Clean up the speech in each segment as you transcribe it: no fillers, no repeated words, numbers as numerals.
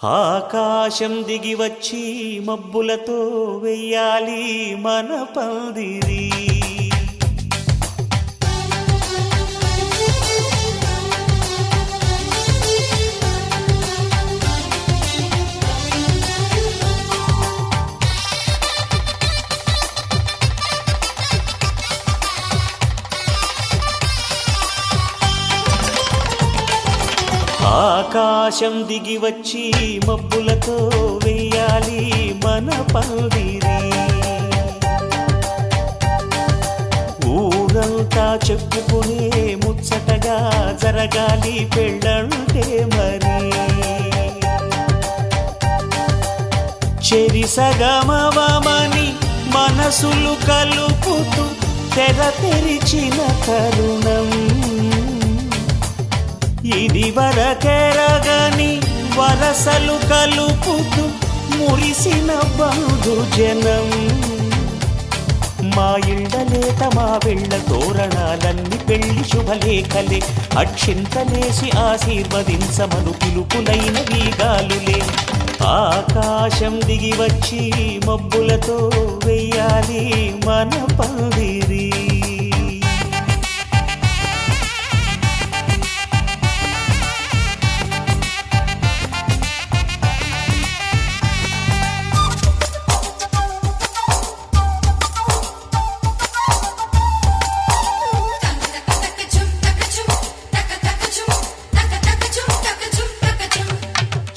ఆకాశం దిగి వచ్చి మబ్బులతో వెయ్యాలి మన పందిరి. ఆకాశం దిగి వచ్చి మబ్బులతో వెయ్యాలి మన పందిరి. ఊరంతా చెప్పుకునే ముచ్చటగా జరగాలి పెళ్ళంటే మరి. చెరిసగమవమని మనసులు కలుపుతూ తెర తెరిచిన తరుణం ఇది వరకెరగని వరసలు కలుపుతూ మురిసిన బంధు జనం. మా ఇళ్ళలేత మా వెళ్ళ తోరణాలన్నీ పెళ్లి శుభలేఖలే. అక్షింతలేసి ఆశీర్వదించమను పిలుపులైన వీగాలులే. ఆకాశం దిగి వచ్చి మబ్బులతో వెయ్యాలి మన పందిరి.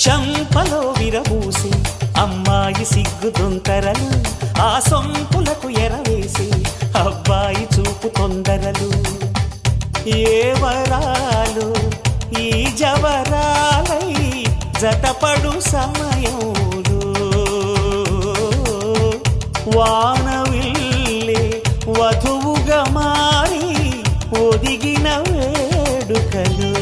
చంపలో విరబూసి అమ్మాయి సిగ్గు దొంతరలు, ఆ సొంపులకు ఎరవేసి అబ్బాయి చూపు తొందరలు. ఏ వరాలు ఈ జవరాలై జతపడు సమయంలో వానవిల్లే వధువుగా మారి ఒదిగిన వేడుకలు.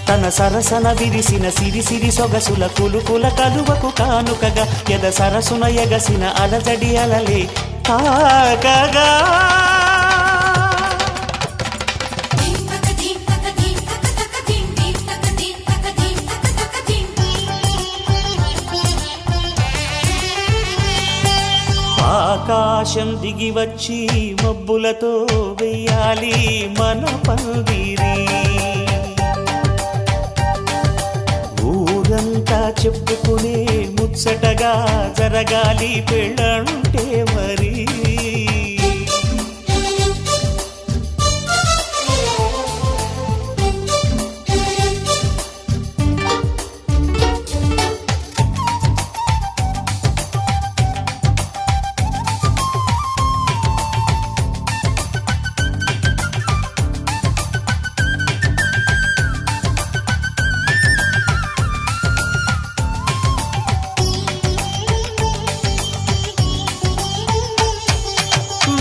తన సరసన విరిసిన సిరిసిరి సొగసుల కులుకుల కలువకు కానుకగా ఎద సరసున ఎగసిన అలజడి అలలే తాకగా. ఆకాశం దిగి వచ్చి మబ్బులతో వెయ్యాలి మన పందిరి. ఊరంతా చెప్పుకునే ముచ్చటగా జరగాలి పెళ్ళంటే మరి.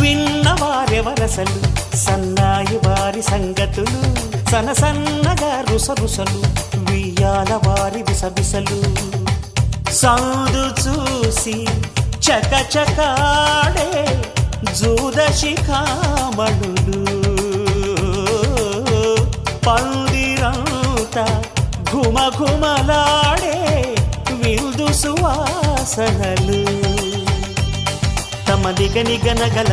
విన్నవారెవరసలు సన్నాయి వారి సంగతులు, సనసన్నగా రుసరుసలు వియ్యాల వారి విసవిసలు. సౌదు చూసి చకచకాడే జూదశిఖామణులు, పందిరంతా ఘుమఘుమలాడే విందు సువాసనలు. తమ నిగనిగనగల